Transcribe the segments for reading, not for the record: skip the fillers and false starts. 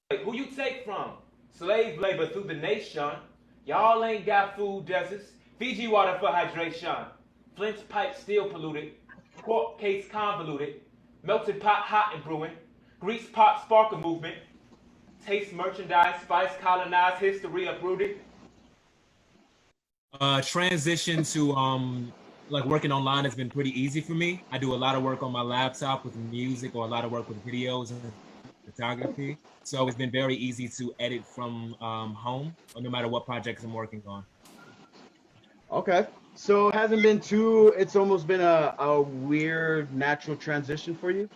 Who you take from? Slave labor through the nation. Y'all ain't got food deserts. Fiji water for hydration. Flint's pipe still polluted. Court case convoluted. Melted pot hot and brewing. Grease pot spark a movement. Taste merchandise, spice colonized, history uprooted. Transition to like working online has been pretty easy for me. I do a lot of work on my laptop with music or a lot of work with videos and photography. So it's been very easy to edit from home, or no matter what projects I'm working on. Okay. So it hasn't been too, it's almost been a weird natural transition for you?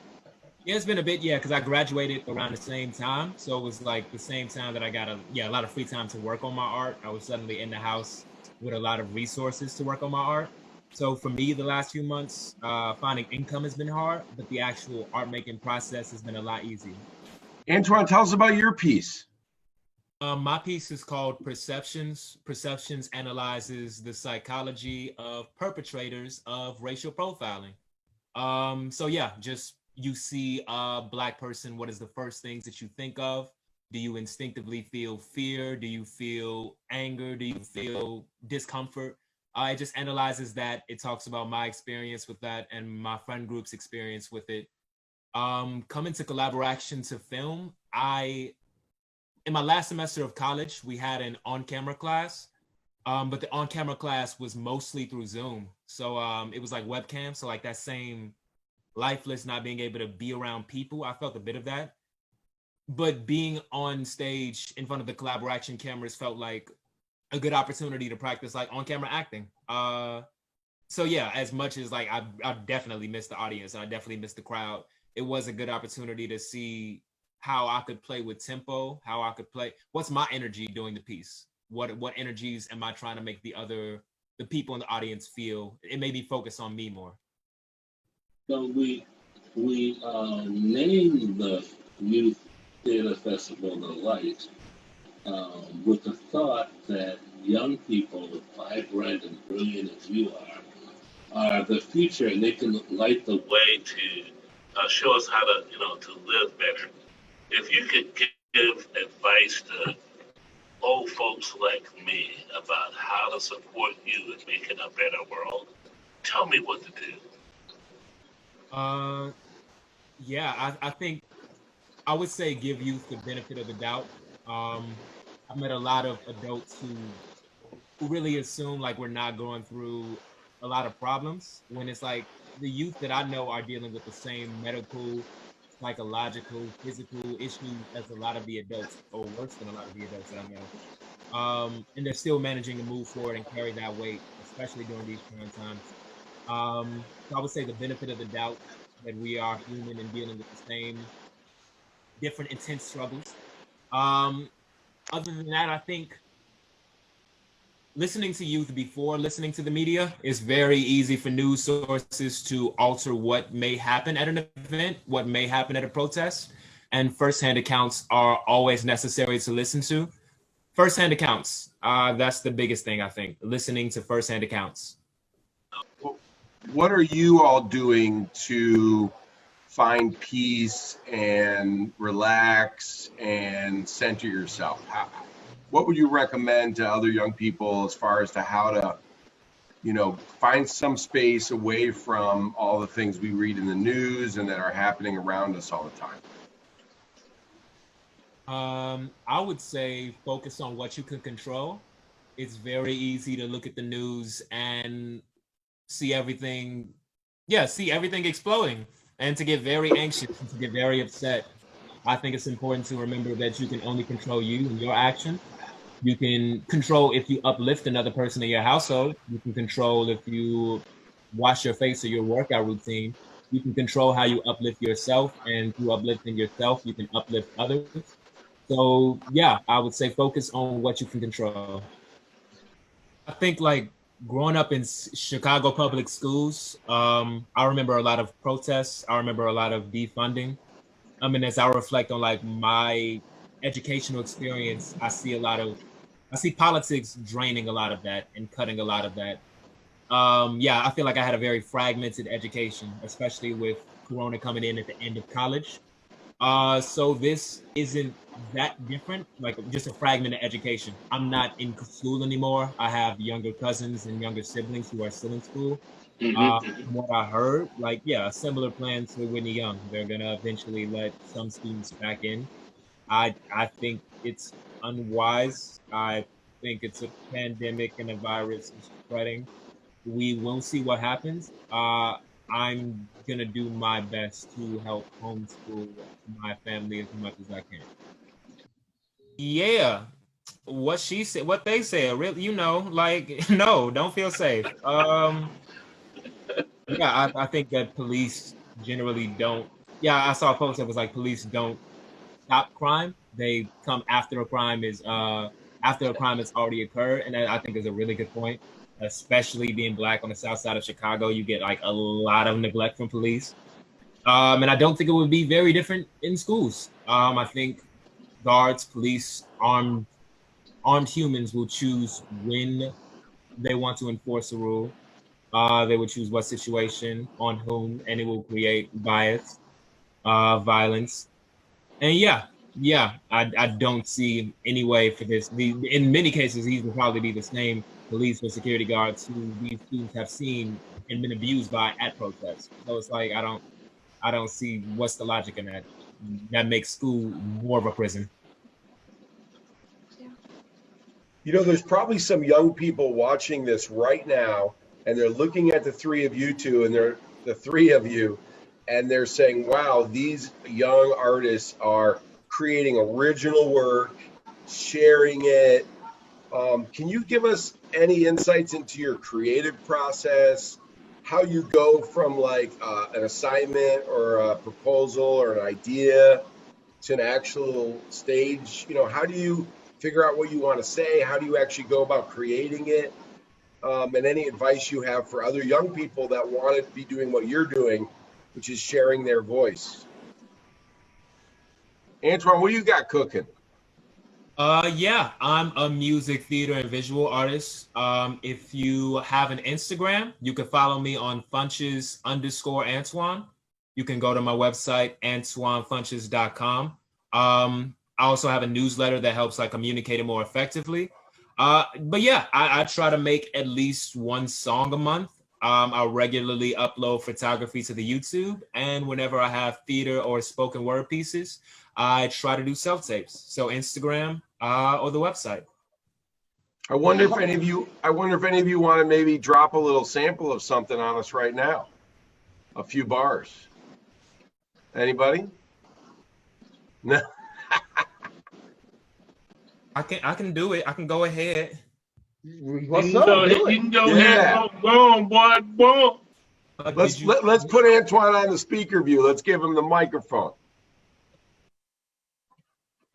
Yeah, it's been a bit, yeah, because I graduated around the same time. So it was like the same time that I got a lot of free time to work on my art. I was suddenly in the house with a lot of resources to work on my art. So for me, the last few months, finding income has been hard, but the actual art making process has been a lot easier. Antwon, tell us about your piece. My piece is called Perceptions. Perceptions analyzes the psychology of perpetrators of racial profiling. So yeah, just you see a Black person, what is the first things that you think of? Do you instinctively feel fear? Do you feel anger? Do you feel discomfort? It just analyzes that. It talks about my experience with that and my friend group's experience with it. Coming to collaboration to film, in my last semester of college, we had an on-camera class, but the on-camera class was mostly through Zoom. So it was like webcam. So like that same lifeless, not being able to be around people. I felt a bit of that. But being on stage in front of the collaboration cameras felt like a good opportunity to practice like on-camera acting. So yeah, as much as like I definitely missed the audience, I definitely missed the crowd. It was a good opportunity to see how I could play with tempo, how I could play. What's my energy doing the piece? What energies am I trying to make the people in the audience feel? It made me focus on me more. So we named the youth theater festival the Light with the thought that young people, as vibrant and brilliant as you are the future, and they can light the way to show us how to to live better. If you could give advice to old folks like me about how to support you in making a better world, tell me what to do. Uh, yeah, I think I would say give youth the benefit of the doubt. Um, I've met a lot of adults who really assume like we're not going through a lot of problems when it's like the youth that I know are dealing with the same medical, psychological, physical issues as a lot of the adults, or worse than a lot of the adults that I know. And they're still managing to move forward and carry that weight, especially during these current times. So I would say the benefit of the doubt that we are human and dealing with the same different intense struggles. Um, Other than that, I think listening to youth before listening to the media is very easy for news sources to alter what may happen at an event, what may happen at a protest, and firsthand accounts are always necessary to listen to. Firsthand accounts, that's the biggest thing, I think, listening to firsthand accounts. What are you all doing to find peace and relax and center yourself? What would you recommend to other young people as far as to how to, find some space away from all the things we read in the news and that are happening around us all the time? I would say focus on what you can control. It's very easy to look at the news and see everything, see everything exploding and to get very anxious and to get very upset. I think it's important to remember that you can only control you and your action. You can control if you uplift another person in your household. You can control if you wash your face or your workout routine. You can control how you uplift yourself, and through uplifting yourself, you can uplift others. So yeah, I would say focus on what you can control. I think like growing up in Chicago public schools, I remember a lot of protests. I remember a lot of defunding. I mean, as I reflect on like my educational experience, I see politics draining a lot of that and cutting a lot of that. Yeah, I feel like I had a very fragmented education, especially with Corona coming in at the end of college. So this isn't that different, like just a fragment of education. I'm not in school anymore. I have younger cousins and younger siblings who are still in school. Mm-hmm. From what I heard, like, yeah, a similar plan to Whitney Young. They're gonna eventually let some students back in. I think it's unwise. I think it's a pandemic and a virus is spreading. We will see what happens. I'm gonna do my best to help homeschool my family as much as I can. Yeah, what she said, what they said, really, like, no, don't feel safe. Yeah, I think that police generally don't. Yeah, I saw a post that was like police don't stop crime. They come after a crime has already occurred, and that I think is a really good point. Especially being black on the south side of Chicago, you get like a lot of neglect from police. And I don't think it would be very different in schools. I think guards, police, armed humans will choose when they want to enforce a rule. They will choose what situation, on whom, and it will create bias, violence. And I don't see any way for this. In many cases, these will probably be the same police or security guards who these students have seen and been abused by at protests. So it's like I don't see what's the logic in that. That makes school more of a prison. There's probably some young people watching this right now, and they're looking at the three of you two, and they're the three of you, and they're saying, wow, these young artists are creating original work, sharing it. Can you give us any insights into your creative process? How you go from like an assignment or a proposal or an idea to an actual stage? How do you figure out what you want to say? How do you actually go about creating it? And any advice you have for other young people that want to be doing what you're doing, which is sharing their voice. Antwon, what you got cooking? Yeah, I'm a music, theater, and visual artist. If you have an Instagram, you can follow me on Funches_Antwon. You can go to my website, AntwonFunches.com. I also have a newsletter that helps like communicate it more effectively. But yeah, I try to make at least one song a month. I regularly upload photography to the YouTube, and whenever I have theater or spoken word pieces, I try to do self tapes. So Instagram or the website. I wonder if any of you want to maybe drop a little sample of something on us right now. A few bars. Anybody? No. I can do it. I can go ahead. What's up? You can go ahead. Go on, boy. Let's put Antwon on the speaker view. Let's give him the microphone.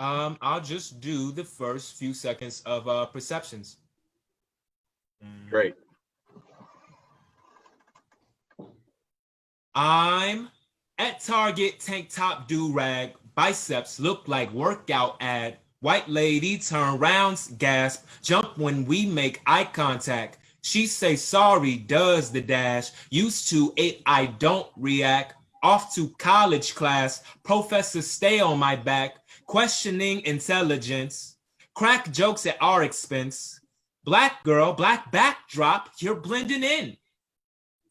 I'll just do the first few seconds of Perceptions. Great. I'm at Target, tank top, do-rag, biceps look like workout ad. White lady turn rounds, gasp, jump when we make eye contact. She say sorry, does the dash. Used to it, I don't react. Off to college class, professor stay on my back. Questioning intelligence, crack jokes at our expense. Black girl, black backdrop, you're blending in.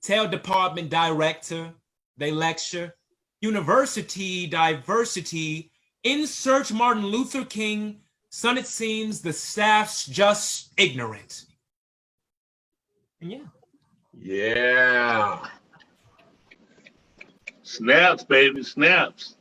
Tell department director, they lecture. University diversity, insert Martin Luther King. Son, it seems the staff's just ignorant. And yeah. Yeah. Snaps, baby, snaps.